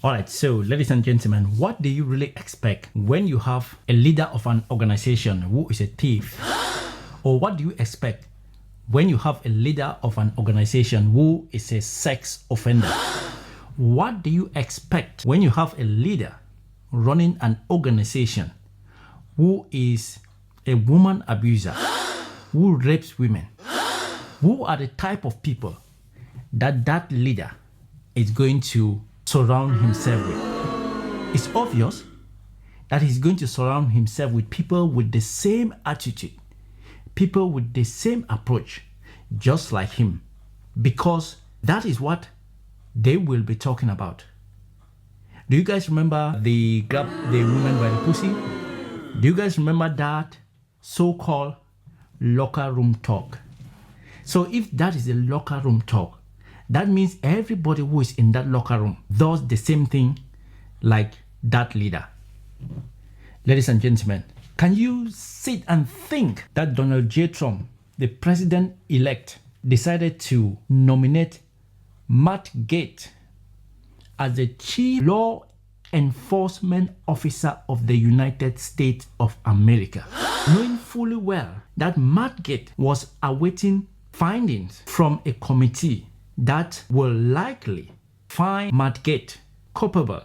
All right, so ladies and gentlemen, what do you really expect when you have a leader of an organization who is a thief? Or what do you expect when you have a leader of an organization who is a sex offender? What do you expect when you have a leader running an organization who is a woman abuser, who rapes women? Who are the type of people that leader is going to surround himself with? It's obvious that he's going to surround himself with people with the same attitude, people with the same approach, just like him, because that is what they will be talking about. Do you guys remember the grab the woman by the pussy? Do you guys remember that so-called locker room talk? So if that is a locker room talk, that means everybody who is in that locker room does the same thing like that leader. Ladies and gentlemen, can you sit and think that Donald J. Trump, the president-elect, decided to nominate Matt Gaetz as the chief law enforcement officer of the United States of America, knowing fully well that Matt Gaetz was awaiting findings from a committee that will likely find Matt Gaetz culpable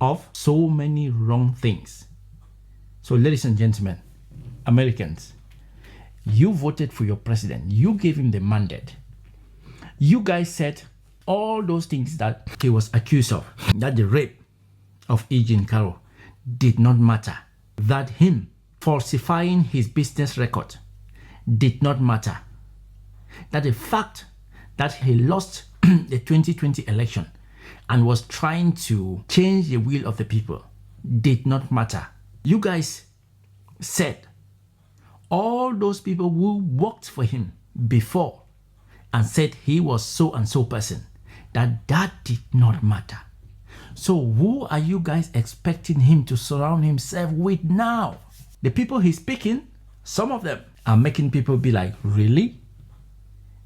of so many wrong things. So ladies and gentlemen, Americans, you voted for your president. You gave him the mandate. You guys said all those things that he was accused of, that the rape of Eugene Carroll did not matter, that him falsifying his business record did not matter, that the fact that he lost the 2020 election and was trying to change the will of the people did not matter. You guys said all those people who worked for him before and said he was so and so person, that did not matter. So who are you guys expecting him to surround himself with now? The people he's picking, some of them are making people be like, really?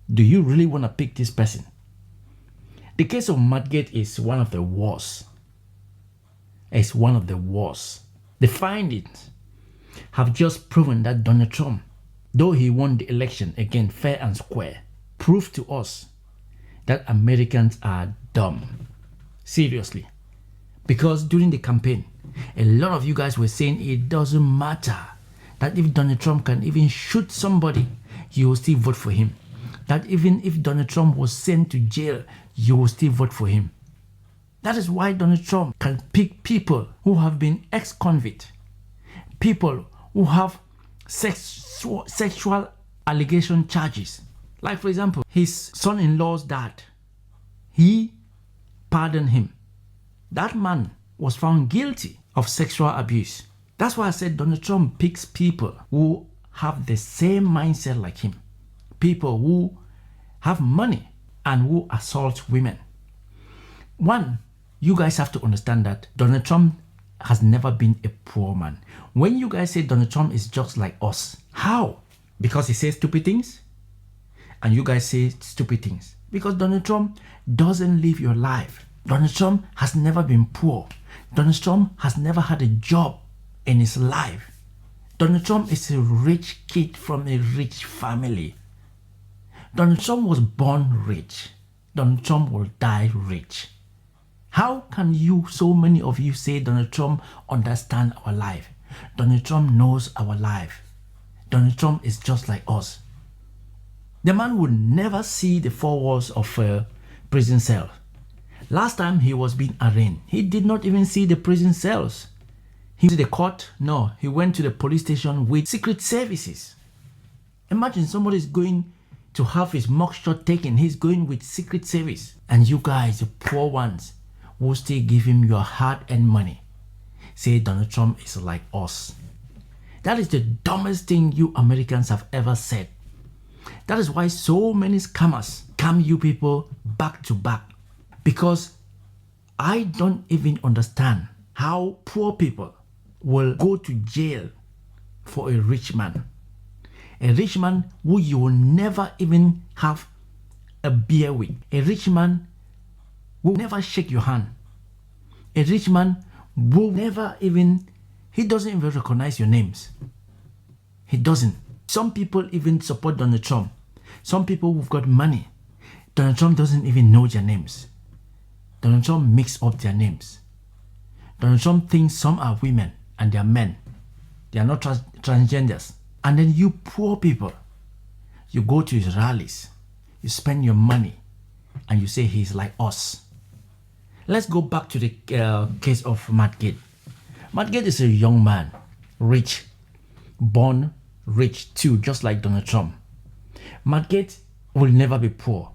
Do you really want to pick this person? The case of Matt Gaetz is one of the worst. It's one of the worst. The findings have just proven that Donald Trump, though he won the election again fair and square, proved to us that Americans are dumb. Seriously. Because during the campaign, a lot of you guys were saying it doesn't matter, that if Donald Trump can even shoot somebody, you will still vote for him. That even if Donald Trump was sent to jail, you will still vote for him. That is why Donald Trump can pick people who have been ex-convict, people who have sexual allegation charges. Like for example, his son-in-law's dad, he pardoned him. That man was found guilty of sexual abuse. That's why I said Donald Trump picks people who have the same mindset like him. People who have money and who assault women. One, you guys have to understand that Donald Trump has never been a poor man. When you guys say Donald Trump is just like us, how? Because he says stupid things? And you guys say stupid things? Because Donald Trump doesn't live your life. Donald Trump has never been poor. Donald Trump has never had a job in his life. Donald Trump is a rich kid from a rich family. Donald Trump was born rich. Donald Trump will die rich. How can you, so many of you, say Donald Trump understands our life? Donald Trump knows our life. Donald Trump is just like us. The man would never see the four walls of a prison cell. Last time he was being arraigned, he did not even see the prison cells. He went to the court? No, he went to the police station with secret services. Imagine somebody is going to have his mugshot taken. He's going with secret service. And you guys, the poor ones, will still give him your hard-earned money. Say Donald Trump is like us. That is the dumbest thing you Americans have ever said. That is why so many scammers scam you people back to back. Because I don't even understand how poor people will go to jail for a rich man. A rich man who you will never even have a beer with. A rich man who will never shake your hand. A rich man will he doesn't even recognize your names. He doesn't. Some people even support Donald Trump. Some people who've got money, Donald Trump doesn't even know their names. Donald Trump mixes up their names. Donald Trump thinks some are women and they are men. They are not transgenders. And then you poor people, you go to his rallies, you spend your money, and you say he's like us. Let's go back to the case of Matt Gaetz. Matt Gaetz is a young man, rich, born rich too, just like Donald Trump. Matt Gaetz will never be poor.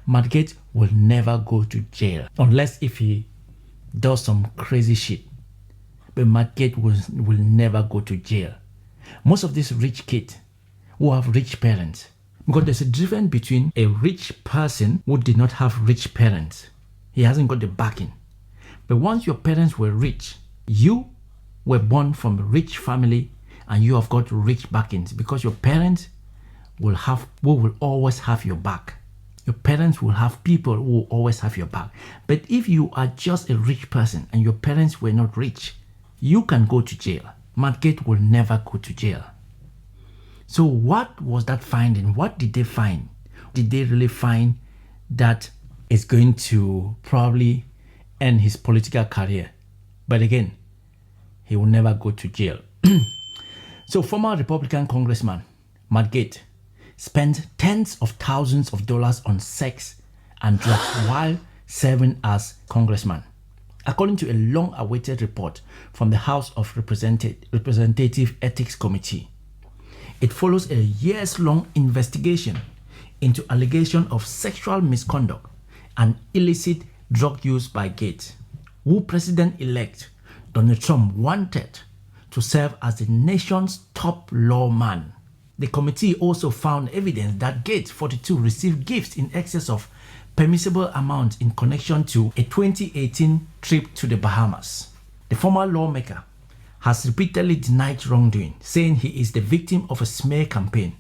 Matt Gaetz will never go to jail unless if he does some crazy shit. But Matt Gaetz will never go to jail. Most of these rich kids who have rich parents, because there's a difference between a rich person who did not have rich parents. He hasn't got the backing. But once your parents were rich, you were born from a rich family and you have got rich backings, because your parents will always have your back. Your parents will have people who will always have your back. But if you are just a rich person and your parents were not rich, you can go to jail. Matt Gaetz will never go to jail. So what was that finding? What did they find? Did they really find that it's going to probably end his political career? But again, he will never go to jail. So former Republican Congressman Matt Gaetz spent tens of thousands of dollars on sex and drugs while serving as congressman. According to a long-awaited report from the House of Representative Ethics Committee, it follows a years-long investigation into allegations of sexual misconduct and illicit drug use by Gaetz, who President-elect Donald Trump wanted to serve as the nation's top lawman. The committee also found evidence that Gaetz, 42, received gifts in excess of permissible amounts in connection to a 2018 trip to the Bahamas. The former lawmaker has repeatedly denied wrongdoing, saying he is the victim of a smear campaign.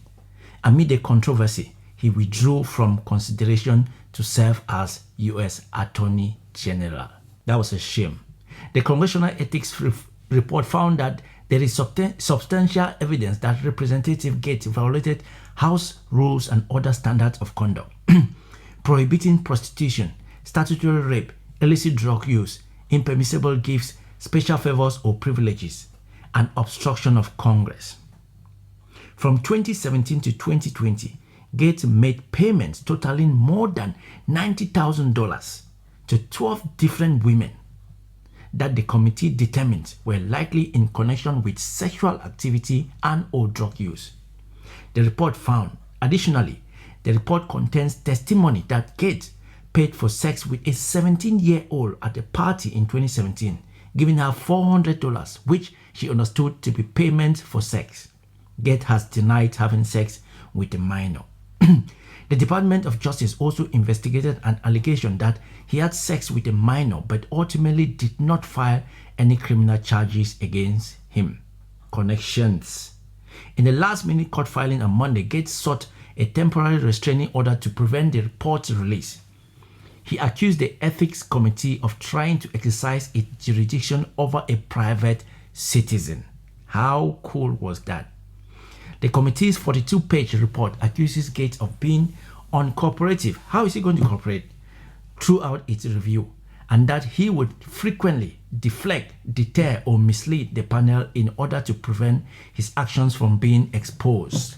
Amid the controversy, he withdrew from consideration to serve as U.S. Attorney General. That was a shame. The Congressional Ethics Report found that there is substantial evidence that Representative Gaetz violated House rules and other standards of conduct, prohibiting prostitution, statutory rape, illicit drug use, impermissible gifts, special favors or privileges, and obstruction of Congress. From 2017 to 2020, Gaetz made payments totaling more than $90,000 to 12 different women that the committee determined were likely in connection with sexual activity and or drug use. The report found, additionally, the report contains testimony that Gaetz paid for sex with a 17-year-old at a party in 2017, giving her $400, which she understood to be payment for sex. Gaetz has denied having sex with a minor. The Department of Justice also investigated an allegation that he had sex with a minor but ultimately did not file any criminal charges against him. Connections. In the last-minute court filing on Monday, Gaetz sought a temporary restraining order to prevent the report's release. He accused the Ethics Committee of trying to exercise its jurisdiction over a private citizen. How cool was that? The committee's 42-page report accuses Gaetz of being uncooperative. How is he going to cooperate? Throughout its review, and that he would frequently deflect, deter, or mislead the panel in order to prevent his actions from being exposed.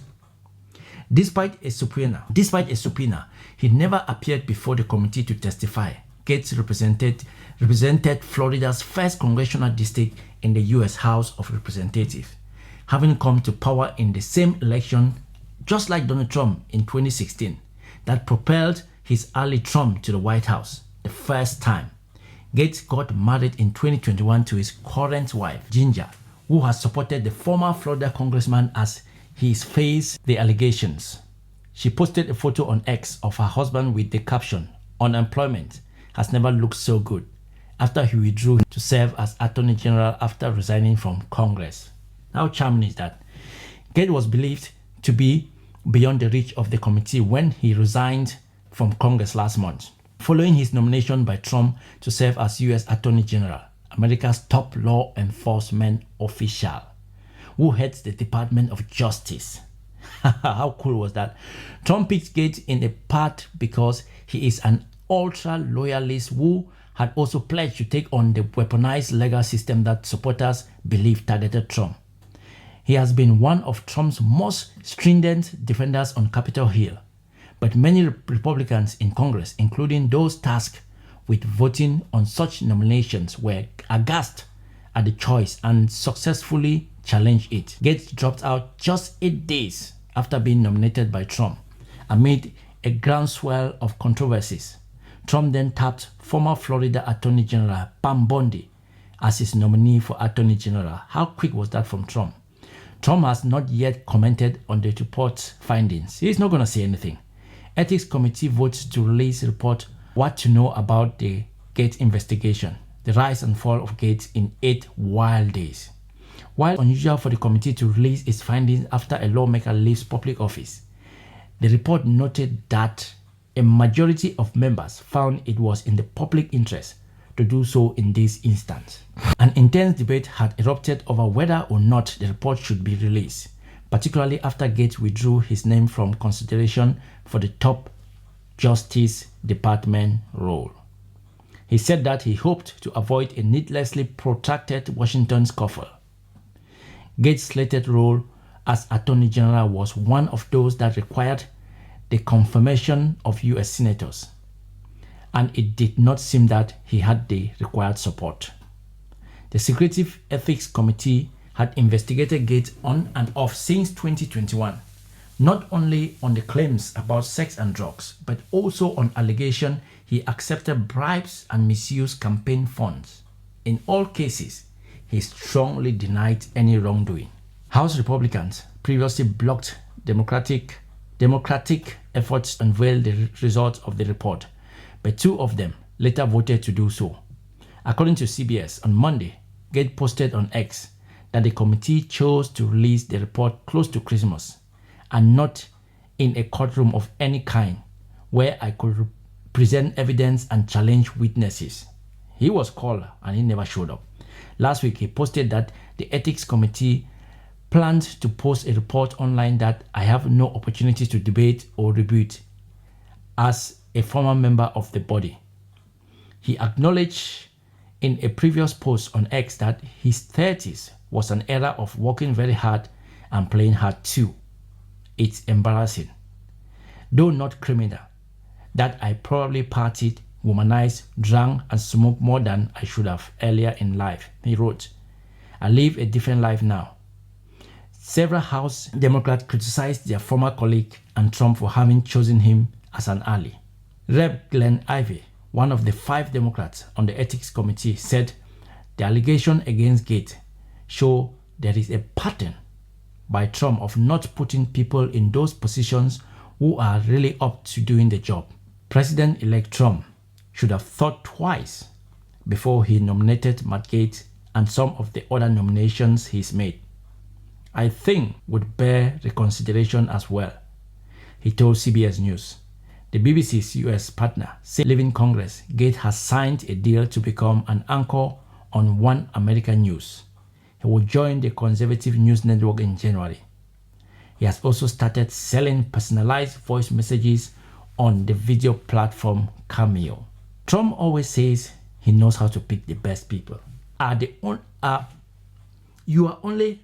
Despite a subpoena, he never appeared before the committee to testify. Gaetz represented Florida's first congressional district in the U.S. House of Representatives, having come to power in the same election, just like Donald Trump in 2016, that propelled his ally Trump to the White House the first time. Gaetz got married in 2021 to his current wife, Ginger, who has supported the former Florida congressman as he faced the allegations. She posted a photo on X of her husband with the caption, "Unemployment has never looked so good," after he withdrew to serve as Attorney General after resigning from Congress. How charming is that? Gaetz was believed to be beyond the reach of the committee when he resigned from Congress last month. following his nomination by Trump to serve as U.S. Attorney General, America's top law enforcement official, who heads the Department of Justice. How cool was that? Trump picked Gaetz in a part because he is an ultra-loyalist who had also pledged to take on the weaponized legal system that supporters believe targeted Trump. He has been one of Trump's most stringent defenders on Capitol Hill, but many Republicans in Congress, including those tasked with voting on such nominations, were aghast at the choice and successfully challenged it. Gaetz dropped out just 8 days after being nominated by Trump, amid a groundswell of controversies. Trump then tapped former Florida Attorney General Pam Bondi as his nominee for Attorney General. How quick was that from Trump? Trump has not yet commented on the report's findings. He's not going to say anything. Ethics Committee votes to release a report what to know about the Gaetz investigation, the rise and fall of Gaetz in 8 wild days. While unusual for the committee to release its findings after a lawmaker leaves public office, the report noted that a majority of members found it was in the public interest to do so in this instance. An intense debate had erupted over whether or not the report should be released, particularly after Gaetz withdrew his name from consideration for the top Justice Department role. He said that he hoped to avoid a needlessly protracted Washington scuffle. Gaetz' slated role as Attorney General was one of those that required the confirmation of U.S. senators, and it did not seem that he had the required support. The Secretive Ethics Committee had investigated Gaetz on and off since 2021, not only on the claims about sex and drugs, but also on allegation he accepted bribes and misused campaign funds. In all cases, he strongly denied any wrongdoing. House Republicans previously blocked Democratic efforts to unveil the results of the report, but 2 of them later voted to do so. According to CBS, on Monday, Gaetz posted on X that the committee chose to release the report close to Christmas and not in a courtroom of any kind where I could present evidence and challenge witnesses. He was called and he never showed up. Last week, he posted that the Ethics Committee planned to post a report online that I have no opportunity to debate or rebut as a former member of the body. He acknowledged in a previous post on X that his 30s was an era of working very hard and playing hard too. It's embarrassing, though not criminal, that I probably partied, womanized, drank, and smoked more than I should have earlier in life. He wrote, I live a different life now. Several House Democrats criticized their former colleague and Trump for having chosen him as an ally. Rep. Glenn Ivey, one of the 5 Democrats on the Ethics Committee, said the allegation against Gaetz show there is a pattern by Trump of not putting people in those positions who are really up to doing the job. President-elect Trump should have thought twice before he nominated Matt Gaetz and some of the other nominations he's made. I think would bear reconsideration as well, he told CBS News. The BBC's US partner said leaving Congress, Gaetz has signed a deal to become an anchor on One American News. He will join the conservative news network in January. He has also started selling personalized voice messages on the video platform Cameo. Trump always says he knows how to pick the best people. You are only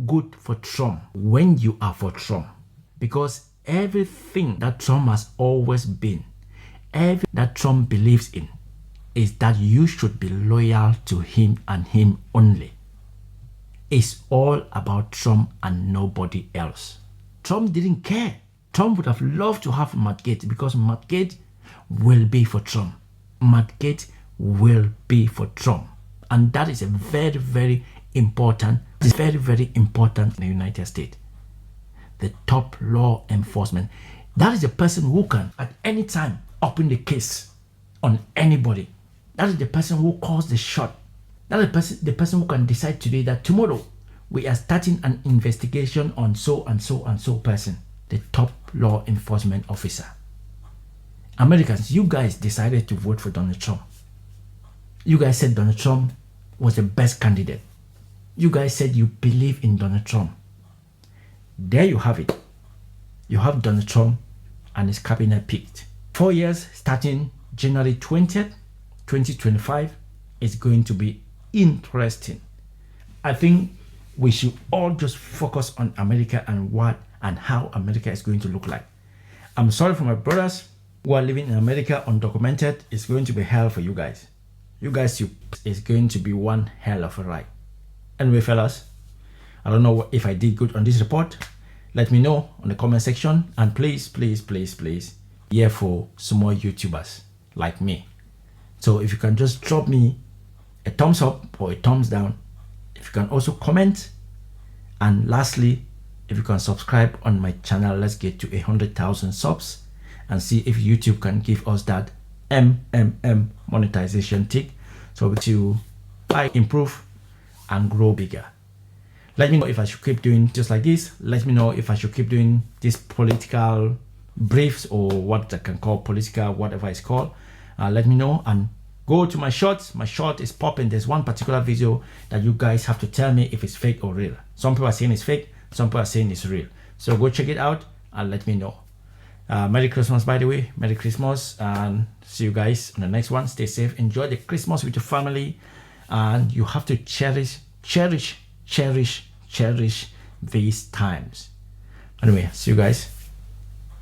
good for Trump when you are for Trump, because everything that Trump has always been, everything that Trump believes in, is that you should be loyal to him and him only. It's all about Trump and nobody else. Trump didn't care. Trump would have loved to have Matt Gaetz because Matt Gaetz will be for Trump. Matt Gaetz will be for Trump. And that is a very, very important, in the United States. The top law enforcement. That is the person who can at any time open the case on anybody. That is the person who calls the shot. That is the person who can decide today that tomorrow we are starting an investigation on so and so and so person. The top law enforcement officer. Americans, you guys decided to vote for Donald Trump. You guys said Donald Trump was the best candidate. You guys said you believe in Donald Trump. There you have it. You have Donald Trump and his cabinet picked. 4 years starting January 20th, 2025 is going to be interesting. I think we should all just focus on America and what and how America is going to look like. I'm sorry for my brothers who are living in America undocumented. It's going to be hell for you guys. You guys, it's going to be one hell of a ride. Anyway, fellas, I don't know if I did good on this report. Let me know on the comment section, and please, please, please, please, here for some more YouTubers like me. So if you can just drop me a thumbs up or a thumbs down, if you can also comment, and lastly, if you can subscribe on my channel. Let's get to 100,000 subs and see if YouTube can give us that monetization tick, so to improve and grow bigger. Let me know if I should keep doing just like this. Let me know if I should keep doing these political briefs, or what I can call political, whatever it's called. Let me know, and go to my shorts. My short is popping. There's one particular video that you guys have to tell me if it's fake or real. Some people are saying it's fake, some people are saying it's real. So go check it out and let me know. Merry Christmas, by the way. Merry Christmas, and see you guys on the next one. Stay safe. Enjoy the Christmas with your family, and you have to cherish these times. Anyway, see you guys.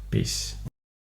Peace.